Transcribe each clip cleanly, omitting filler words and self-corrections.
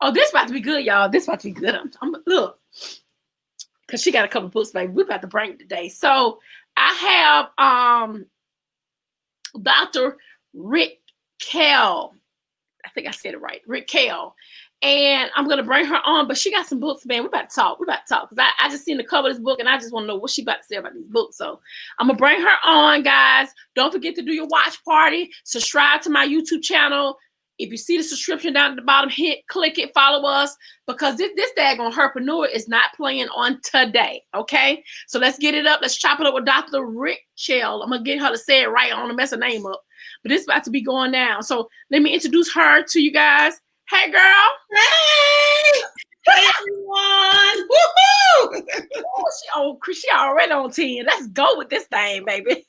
Oh, this about to be good, y'all. This about to be good. I'm look, because she got a couple books, baby. We're about to bring it today. So I have Dr. Richelle. I think I said it right. Richelle. And I'm gonna bring her on, but she got some books, man. We're about to talk. Because I just seen the cover of this book and I just want to know what she about to say about these books. So I'm gonna bring her on, guys. Don't forget to do your watch party. Subscribe to my YouTube channel. If you see the subscription down at the bottom, click it, follow us, because this daggone herpreneur is not playing on today. Okay, so let's get it up. Let's chop it up with Dr. Richelle. I'm gonna get her to say it right. I don't want to mess her name up, but it's about to be going down. So let me introduce her to you guys. Hey, girl. Hey, hey everyone. Woohoo! She already on 10. Let's go with this thing, baby.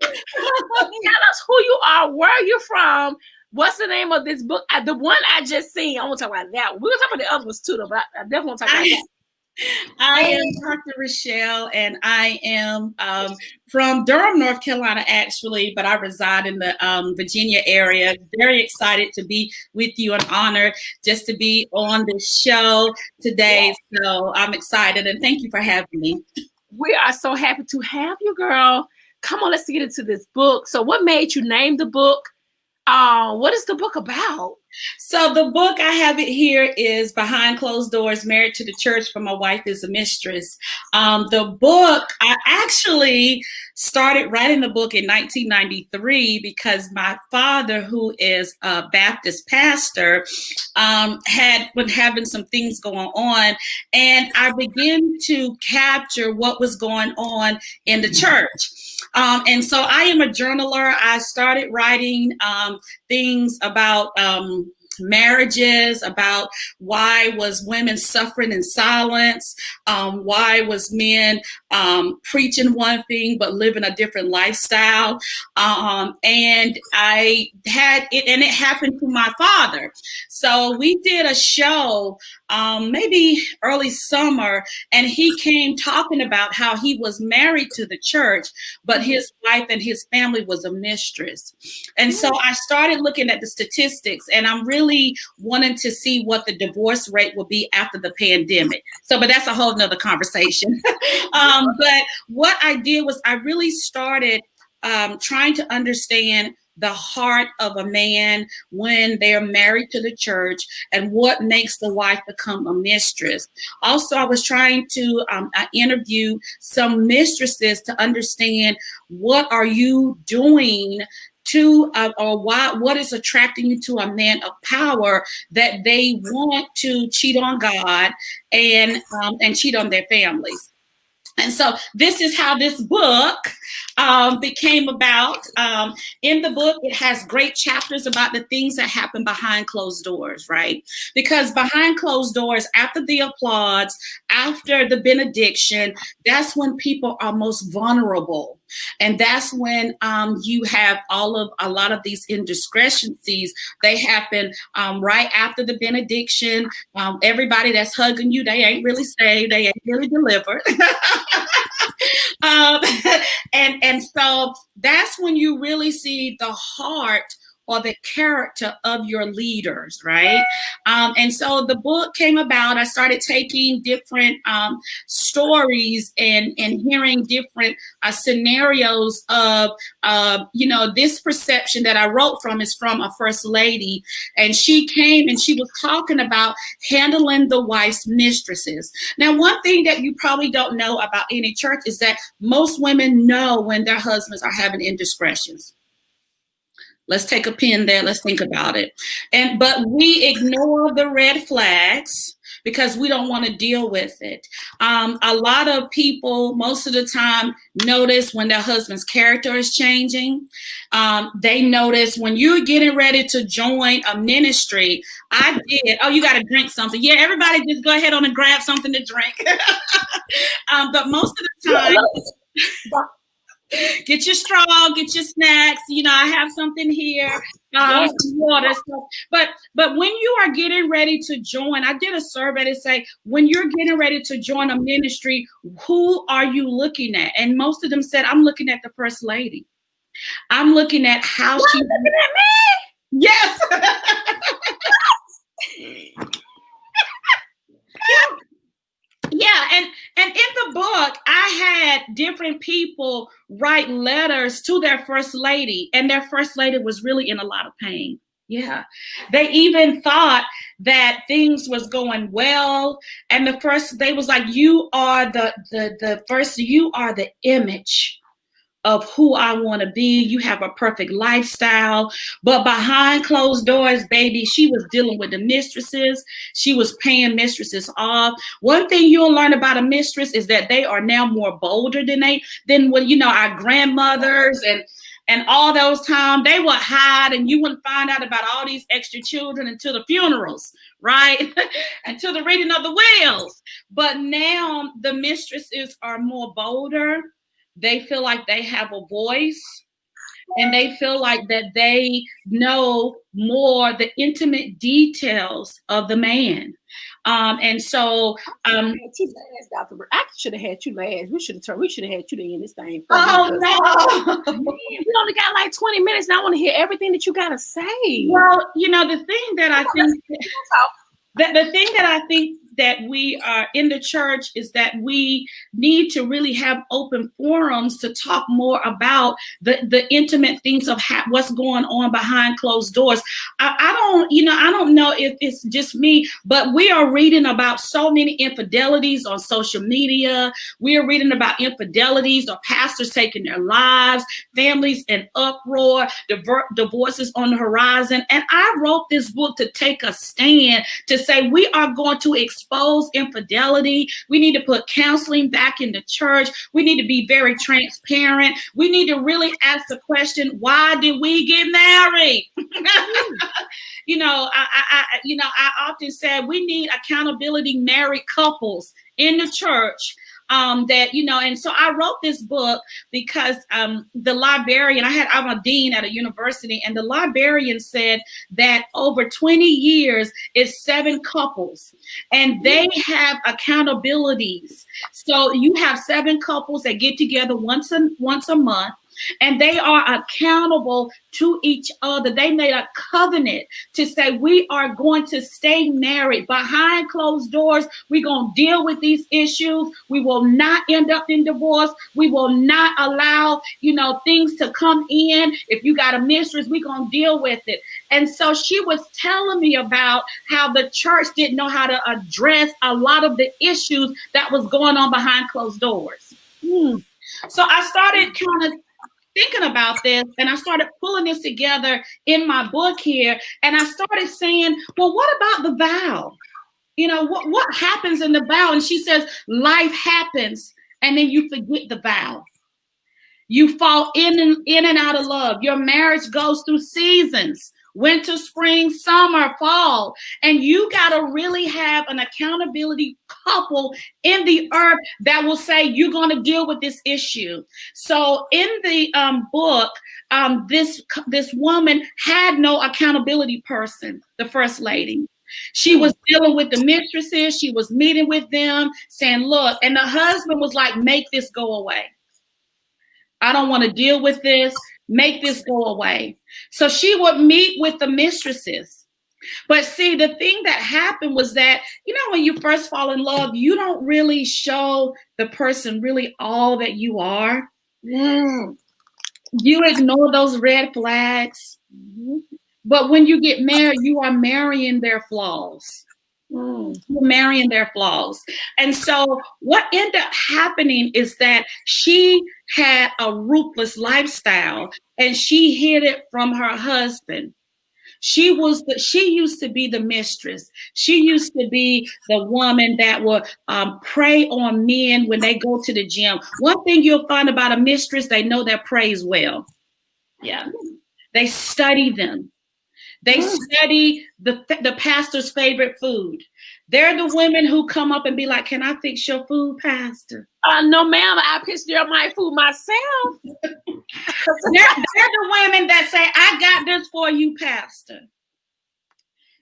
Tell us who you are, where you're from. What's the name of this book? The one I just seen. I want to talk about that. We're going to talk about the other ones too, though, but I definitely want to talk about that. I am Dr. Richelle, and I am from Durham, North Carolina, actually, but I reside in the Virginia area. Very excited to be with you and honored just to be on this show today. So I'm excited, and thank you for having me. We are so happy to have you, girl. Come on, let's get into this book. So what made you name the book? What is the book about? So the book, I have it here, is Behind Closed Doors, Married to the Church, for My Wife is a Mistress. The book, I actually started writing the book in 1993 because my father, who is a Baptist pastor, had been having some things going on, and I began to capture what was going on in the church. And so I am a journaler. I started writing things about marriages, about why was women suffering in silence, why was men preaching one thing but living a different lifestyle, and I had it, and it happened to my father. So we did a show maybe early summer, and he came talking about how he was married to the church, but his wife and his family was a mistress. And so I started looking at the statistics, and I'm really wanting to see what the divorce rate will be after the pandemic. So, but that's a whole nother conversation. But what I did was I really started trying to understand the heart of a man when they're married to the church and what makes the wife become a mistress. Also, I was trying to interview some mistresses to understand what are you doing to or why, what is attracting you to a man of power that they want to cheat on God and cheat on their families. And so this is how this book became about. In the book, it has great chapters about the things that happen behind closed doors, right? Because behind closed doors, after the applause, after the benediction, that's when people are most vulnerable. And that's when you have a lot of these indiscretions. They happen right after the benediction. Everybody that's hugging you, they ain't really saved. They ain't really delivered. And so that's when you really see the heart or the character of your leaders, right? And so the book came about. I started taking different stories and hearing different scenarios of, this perception that I wrote from is from a first lady. And she came and she was talking about handling the wife's mistresses. Now, one thing that you probably don't know about any church is that most women know when their husbands are having indiscretions. Let's take a pin there. Let's think about it. But we ignore the red flags because we don't want to deal with it. A lot of people, most of the time, notice when their husband's character is changing. They notice when you're getting ready to join a ministry. I did. Oh, you got to drink something. Yeah, everybody just go ahead on and grab something to drink. But most of the time, get your straw, get your snacks. I have something here, water. So, but when you are getting ready to join, I did a survey to say, when you're getting ready to join a ministry, who are you looking at? And most of them said, I'm looking at the first lady. I'm looking at how she's looking at me. Yes. had different people write letters to their first lady, and their first lady was really in a lot of pain. Yeah. They even thought that things was going well. And they was like, you are you are the image of who I want to be. You have a perfect lifestyle. But behind closed doors, baby, she was dealing with the mistresses. She was paying mistresses off. One thing you'll learn about a mistress is that they are now more bolder than when, our grandmothers and all those times. They would hide, and you wouldn't find out about all these extra children until the funerals, right? Until the reading of the wills. But now the mistresses are more bolder. They feel like they have a voice, and they feel like that they know more the intimate details of the man. And so I should have had you last. We should have had you to end this thing. Oh no. We only got like 20 minutes, and I want to hear everything that you gotta say. Well, the thing that I think that we are in the church is that we need to really have open forums to talk more about the intimate things of what's going on behind closed doors. I don't know if it's just me, but we are reading about so many infidelities on social media. We are reading about infidelities or pastors taking their lives, families in uproar, divorces on the horizon. And I wrote this book to take a stand, to say we are going to expose infidelity. We need to put counseling back in the church. We need to be very transparent. We need to really ask the question, why did we get married? I often said we need accountability married couples in the church. And so I wrote this book because the librarian, I'm a dean at a university, and the librarian said that over 20 years it's 7 couples, and they have accountabilities. So you have 7 couples that get together once a month, and they are accountable to each other. They made a covenant to say, we are going to stay married behind closed doors. We're going to deal with these issues. We will not end up in divorce. We will not allow, things to come in. If you got a mistress, we're going to deal with it. And so she was telling me about how the church didn't know how to address a lot of the issues that was going on behind closed doors. So I started kind of thinking about this, and I started pulling this together in my book here, and I started saying, well, what about the vow? What happens in the vow? And she says, life happens, and then you forget the vow. You fall in and out of love. Your marriage goes through seasons. Winter, spring, summer, fall. And you got to really have an accountability couple in the earth that will say, you're going to deal with this issue. So in the book, this woman had no accountability person, the first lady. She was dealing with the mistresses. She was meeting with them, saying, look, and the husband was like, make this go away. I don't want to deal with this. Make this go away. So she would meet with the mistresses. But see, the thing that happened was that, when you first fall in love, you don't really show the person really all that you are. You ignore those red flags. But when you get married, you are marrying their flaws. You're marrying their flaws. And so what ended up happening is that she had a ruthless lifestyle, and she hid it from her husband. She used to be the mistress. She used to be the woman that would prey on men when they go to the gym. One thing you'll find about a mistress, they know their praise well. Yeah. They study them. They study the pastor's favorite food. They're the women who come up and be like, can I fix your food, pastor? No, ma'am, I pitched your my food myself. They're the women that say, I got this for you, pastor.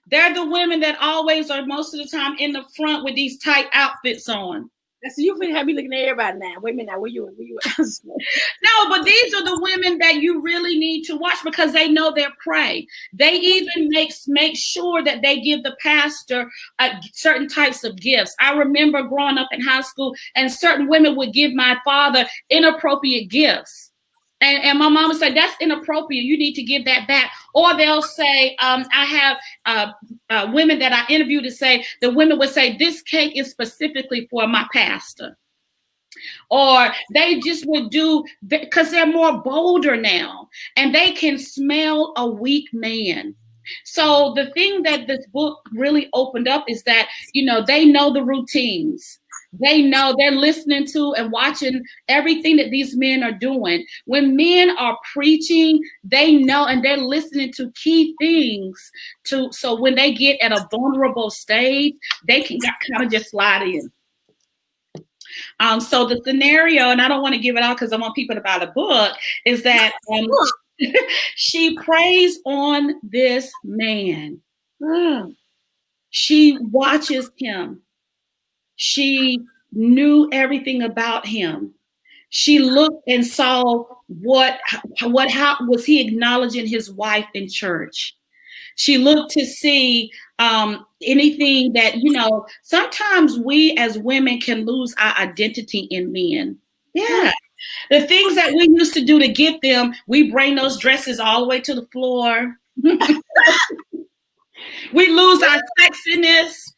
They're the women that always are most of the time in the front with these tight outfits on. That's you finna have me looking at everybody now. Wait a minute now. Where you at? No, but these are the women that you really need to watch because they know their prey. They even make sure that they give the pastor certain types of gifts. I remember growing up in high school, and certain women would give my father inappropriate gifts. And my mama said, that's inappropriate. You need to give that back. Or they'll say, I have women that I interviewed to say, the women would say, this cake is specifically for my pastor. Or they just would do, because they're more bolder now, and they can smell a weak man. So the thing that this book really opened up is that, they know the routines. They know, they're listening to and watching everything that these men are doing. When men are preaching, they know, and they're listening to key things so when they get at a vulnerable stage, they can kind of just slide in. So the scenario, and I don't want to give it out because I want people to buy the book, is that she preys on this man. She watches him. She knew everything about him. She looked and saw how was he acknowledging his wife in church. She looked to see anything that, sometimes we as women can lose our identity in men. Yeah. The things that we used to do to get them, we bring those dresses all the way to the floor. We lose our sexiness.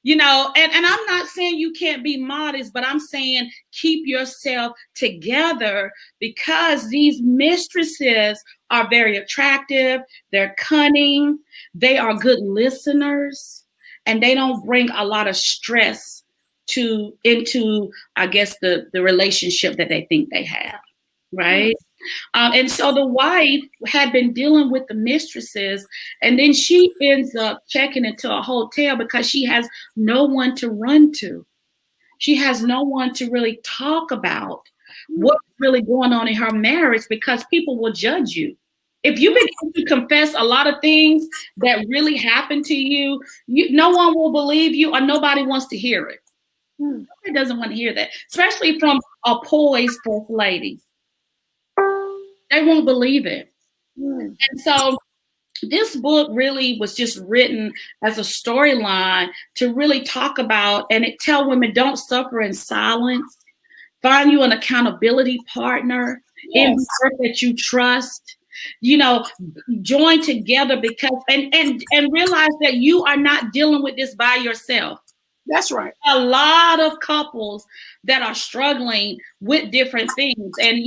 And I'm not saying you can't be modest, but I'm saying keep yourself together because these mistresses are very attractive. They're cunning. They are good listeners, and they don't bring a lot of stress into, I guess, the relationship that they think they have, right? And so the wife had been dealing with the mistresses, and then she ends up checking into a hotel because she has no one to run to. She has no one to really talk about what's really going on in her marriage because people will judge you. If you begin to confess a lot of things that really happened to you, no one will believe you or nobody wants to hear it. Nobody doesn't want to hear that, especially from a poised first lady. They won't believe it. And so this book really was just written as a storyline to really talk about, and it tell women don't suffer in silence. Find you an accountability partner in that you trust. Join together because and realize that you are not dealing with this by yourself. That's right. A lot of couples that are struggling with different things. And,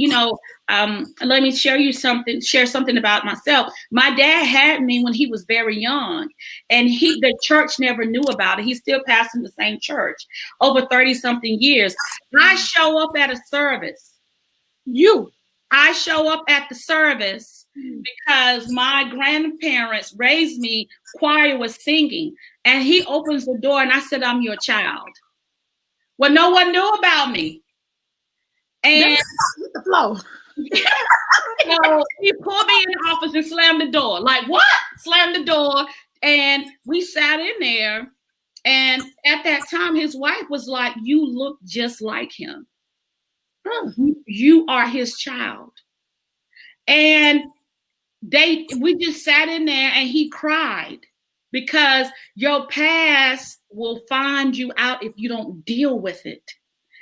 let me share something about myself. My dad had me when he was very young, and the church never knew about it. He's still pastoring the same church over 30 something years. I show up at a service. I show up at the service because my grandparents raised me, choir was singing, and he opens the door and I said, I'm your child. Well, no one knew about me. And the flow. So he pulled me in the office and slammed the door. Like, what? Slammed the door. And we sat in there. And at that time, his wife was like, you look just like him. You are his child. And we just sat in there and he cried because your past will find you out if you don't deal with it.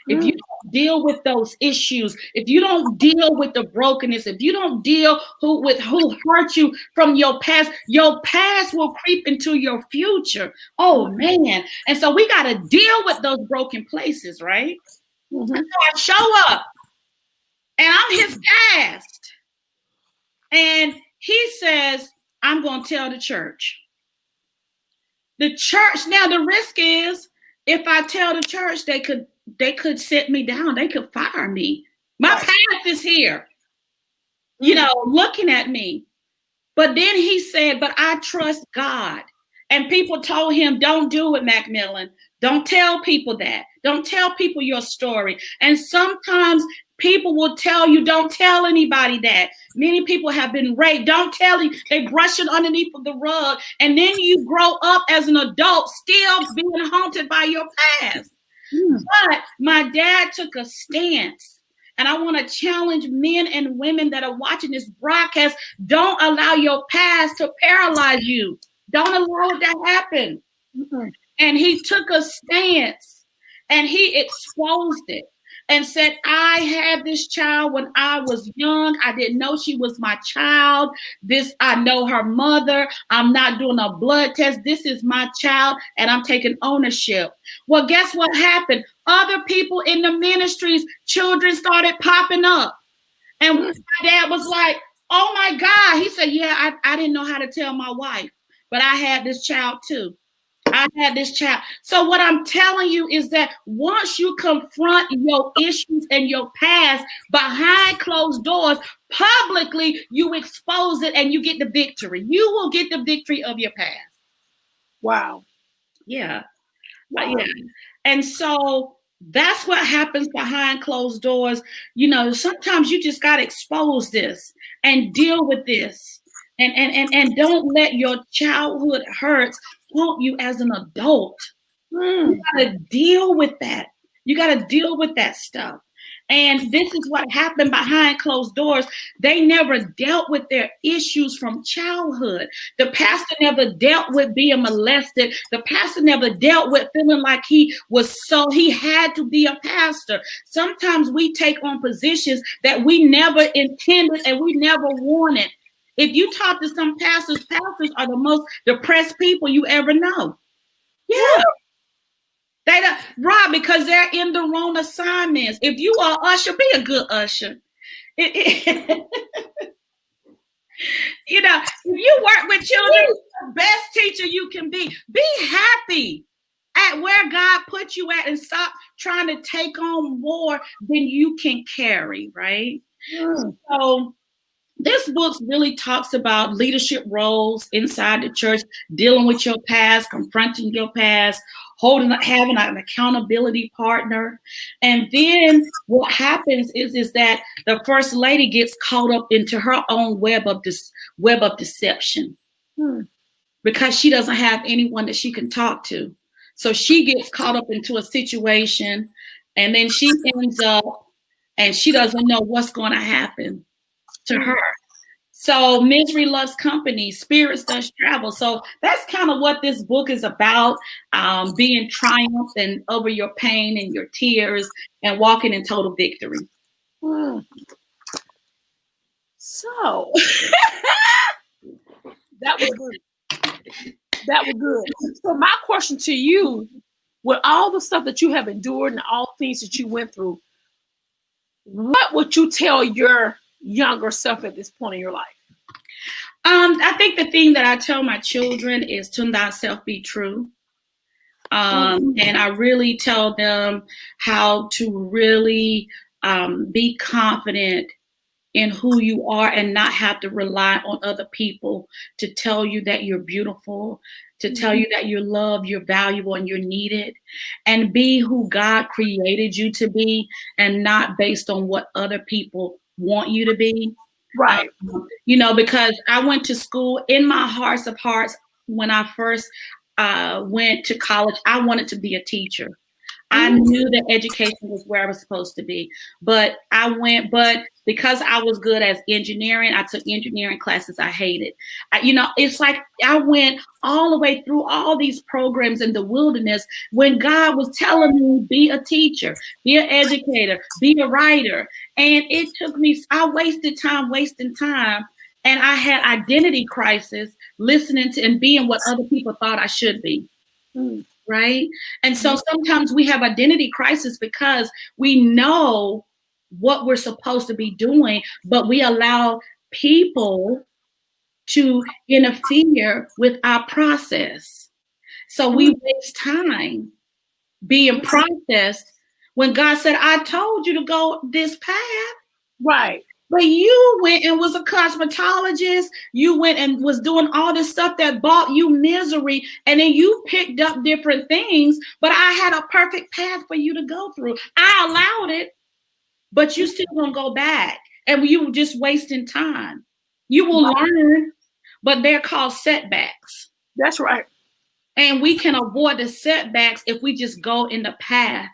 If you don't deal with those issues, if you don't deal with the brokenness, if you don't deal with who hurt you from your past will creep into your future. Oh man. And so we got to deal with those broken places, right? So I show up and I'm his past. And he says, I'm going to tell the church. The church, now the risk is if I tell the church, they could sit me down. They could fire me. My past is here, looking at me. But then he said, but I trust God. And people told him, don't do it, Macmillan. Don't tell people that. Don't tell people your story. And sometimes people will tell you, don't tell anybody that. Many people have been raped. Don't tell you. They brush it underneath of the rug. And then you grow up as an adult still being haunted by your past. But my dad took a stance. And I want to challenge men and women that are watching this broadcast. Don't allow your past to paralyze you. Don't allow it to happen. And he took a stance and he exposed it and said, I had this child when I was young. I didn't know she was my child. I know her mother. I'm not doing a blood test. This is my child and I'm taking ownership. Well, guess what happened? Other people in the ministries, children started popping up. And my dad was like, oh my God. He said, yeah, I didn't know how to tell my wife, but I had this child too. I had this child. So what I'm telling you is that once you confront your issues and your past behind closed doors, publicly, you expose it and you get the victory. You will get the victory of your past. Wow. Yeah. Wow. Yeah. And so that's what happens behind closed doors. You know, sometimes you just got to expose this and deal with this. And don't let your childhood hurts haunt you as an adult. You got to deal with that. You got to deal with that stuff. And this is what happened behind closed doors. They never dealt with their issues from childhood. The pastor never dealt with being molested. The pastor never dealt with feeling like he had to be a pastor. Sometimes we take on positions that we never intended and we never wanted. If you talk to some pastors are the most depressed people you ever know. Yeah. They don't, Rob, because they're in the wrong assignments. If you are usher, be a good usher. You know, if you work with children, the best teacher you can be. Be happy at where God put you at and stop trying to take on more than you can carry, right? So this book really talks about leadership roles inside the church, dealing with your past, confronting your past, having an accountability partner. And then what happens is that the first lady gets caught up into her own web of deception because she doesn't have anyone that she can talk to. So she gets caught up into a situation and then she ends up and she doesn't know what's going to happen to her. So misery loves company, spirits does travel. So that's kind of what this book is about, being triumphant over your pain and your tears and walking in total victory. So that was good. That was good. So my question to you, with all the stuff that you have endured and all the things that you went through, what would you tell your younger self at this point in your life? I think the thing that I tell my children is to thyself be true. And I really tell them how to really be confident in who you are and not have to rely on other people to tell you that you're beautiful, to tell you that you're loved, you're valuable, and you're needed, and be who God created you to be and not based on what other people want you to be. Right. You know, because I went to school in my hearts of hearts when I first went to college. I wanted to be a teacher. I knew that education was where I was supposed to be, but because I was good at engineering, I took engineering classes I hated. It's like I went all the way through all these programs in the wilderness when God was telling me, be a teacher, be an educator, be a writer. And it took me, I wasting time. And I had identity crisis listening to and being what other people thought I should be. Right. And so sometimes we have identity crisis because we know what we're supposed to be doing, but we allow people to interfere with our process. So we waste time being processed when God said, I told you to go this path. Right. But you went and was a cosmetologist. You went and was doing all this stuff that brought you misery. And then you picked up different things. But I had a perfect path for you to go through. I allowed it, but you still gonna go back. And you were just wasting time. You will learn, but they're called setbacks. That's right. And we can avoid the setbacks if we just go in the path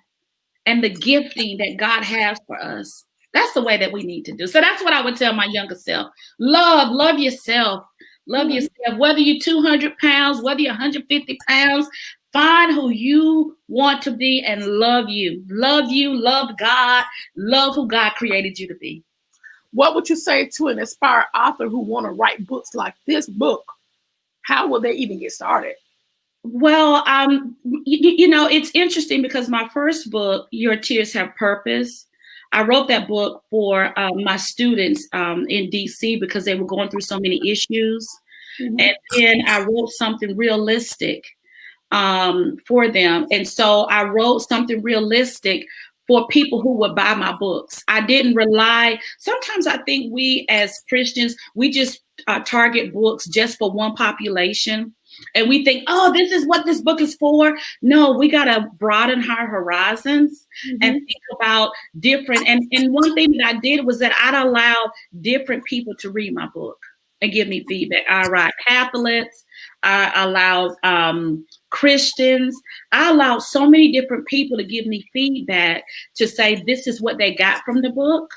and the gifting that God has for us. That's the way that we need to do. So that's what I would tell my younger self. Love yourself. Love yourself. Whether you're 200 pounds, whether you're 150 pounds, find who you want to be and love you. Love you, love God, love who God created you to be. What would you say to an aspired author who want to write books like this book? How will they even get started? Well, you know, it's interesting because my first book, Your Tears Have Purpose, I wrote that book for my students in DC because they were going through so many issues. And then I wrote something realistic for them. And so I wrote something realistic for people who would buy my books. I didn't rely. Sometimes I think we as Christians, we just target books just for one population. And we think, oh, this is what this book is for. No, we got to broaden our horizons and think about different. And one thing that I did was that I'd allow different people to read my book and give me feedback. I allowed Catholics. I allowed Christians. I allowed so many different people to give me feedback to say this is what they got from the book.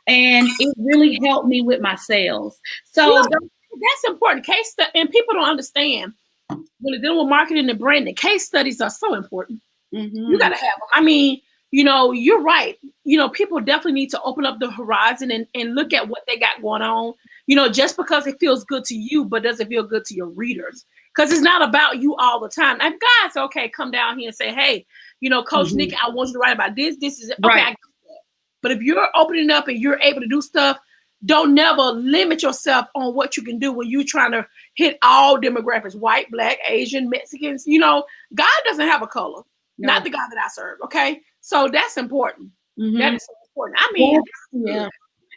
And it really helped me with my sales. So that's important. And people don't understand when they're dealing with marketing and branding, case studies are so important. You got to have them. I mean, you know, you're right. You know, people definitely need to open up the horizon and look at what they got going on. You know, just because it feels good to you, but does it feel good to your readers? Because it's not about you all the time. If God's okay, come down here and say, hey, you know, Coach Nikki, I want you to write about this. This is okay. Right. I get that. But if you're opening up and you're able to do stuff, don't never limit yourself on what you can do when you're trying to hit all demographics, white, black, Asian, Mexicans. You know, God doesn't have a color, not the God that I serve. Okay. So that's important. That is so important. I mean, yeah.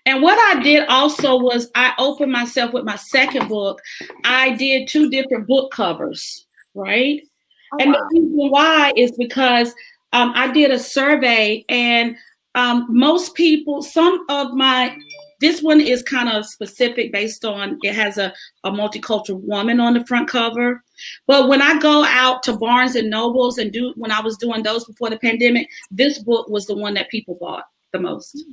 And what I did also was I opened myself with my second book. I did 2 different book covers, right? The reason why is because I did a survey and most people, this one is kind of specific based on, it has a multicultural woman on the front cover. But when I go out to Barnes and Nobles and when I was doing those before the pandemic, this book was the one that people bought the most.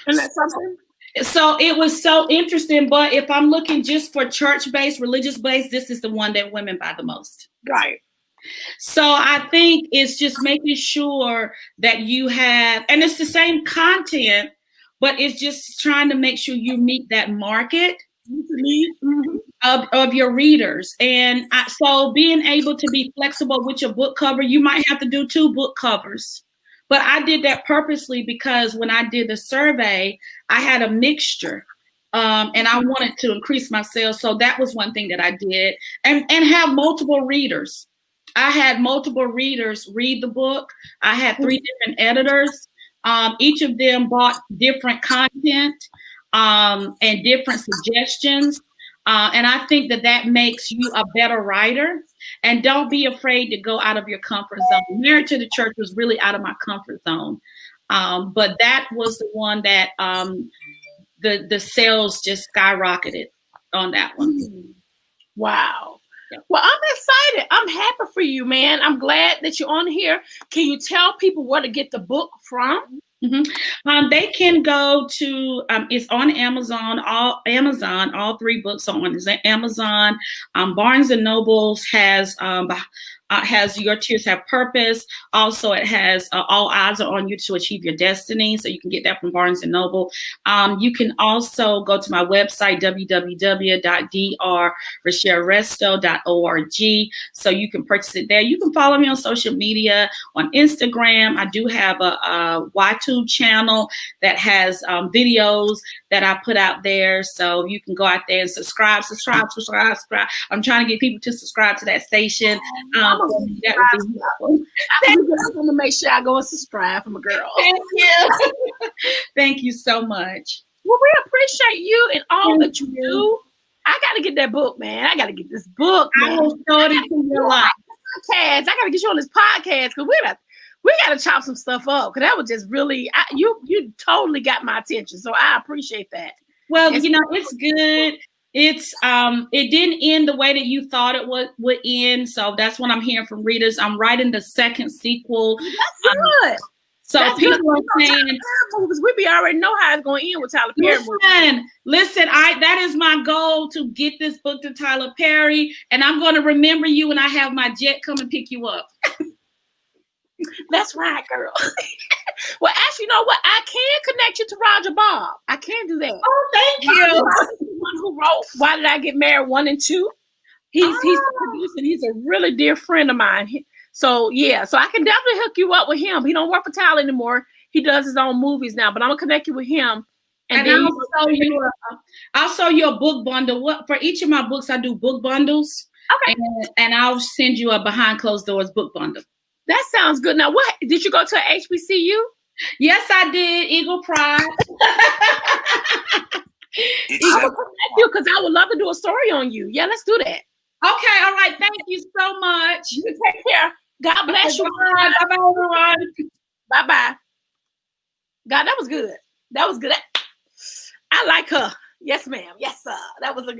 And that's something. So it was so interesting. But if I'm looking just for church-based, religious-based, this is the one that women buy the most. Right. So I think it's just making sure that you have, and it's the same content, but it's just trying to make sure you meet that market of your readers. And so being able to be flexible with your book cover, you might have to do 2 book covers. But I did that purposely because when I did the survey, I had a mixture and I wanted to increase my sales. So that was one thing that I did, and have multiple readers. I had multiple readers read the book. I had 3 different editors. Each of them bought different content and different suggestions. And I think that makes you a better writer. And don't be afraid to go out of your comfort zone. Married to the Church was really out of my comfort zone. But that was the one that the sales just skyrocketed on that one. Wow. Yeah. Well, I'm excited. I'm happy for you, man. I'm glad that you're on here. Can you tell people where to get the book from? They can go to it's on Amazon. All 3 books are on Amazon. Barnes and Nobles has Your Tears Have Purpose. Also, it has All Eyes Are on You to Achieve Your Destiny. So you can get that from Barnes and Noble. You can also go to my website, www.drrichelleresto.org. So you can purchase it there. You can follow me on social media, on Instagram. I do have a YouTube channel that has videos that I put out there. So you can go out there and subscribe. I'm trying to get people to subscribe to that station. That would be helpful. I'm going to make sure I go and subscribe from a girl. Thank you. Thank you so much. Well, we appreciate you and all that you do. I got to get that book, man. I got to get this book. Man. I will show it to your life. I got to get you on this podcast because we got to chop some stuff up because that was just really, you totally got my attention. So I appreciate that. Well, it's good. It didn't end the way that you thought it would end. So that's what I'm hearing from readers. I'm writing the second sequel. That's good. So That's people good. are saying, movies, we already know how it's going to end with Tyler Perry. Listen, that is my goal, to get this book to Tyler Perry, and I'm going to remember you when I have my jet come and pick you up. That's right, girl. Well, actually, you know what? I can connect you to Roger Bob. I can do that. Oh, thank you. Roger, the one who wrote Why Did I Get Married 1 and 2. He's producing. He's a really dear friend of mine. So yeah, so I can definitely hook you up with him. He don't work for Tyler anymore. He does his own movies now, but I'm gonna connect you with him. And then I'll show you a book bundle. What, for each of my books, I do book bundles. Okay. And I'll send you a Behind Closed Doors book bundle. That sounds good. Now, what did you go to a HBCU? Yes, I did. Eagle Pride. I will connect you because I would love to do a story on you. Yeah, let's do that. Okay, all right. Thank you so much. You take care. God bless you. Bye-bye, everyone. Bye-bye. God, that was good. That was good. I like her. Yes, ma'am. Yes, sir. That was a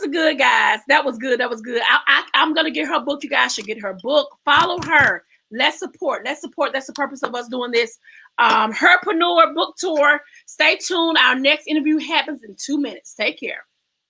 good, guys. That was good. I'm going to get her book. You guys should get her book. Follow her. Let's support. That's the purpose of us doing this. Herpreneur book tour. Stay tuned. Our next interview happens in 2 minutes. Take care.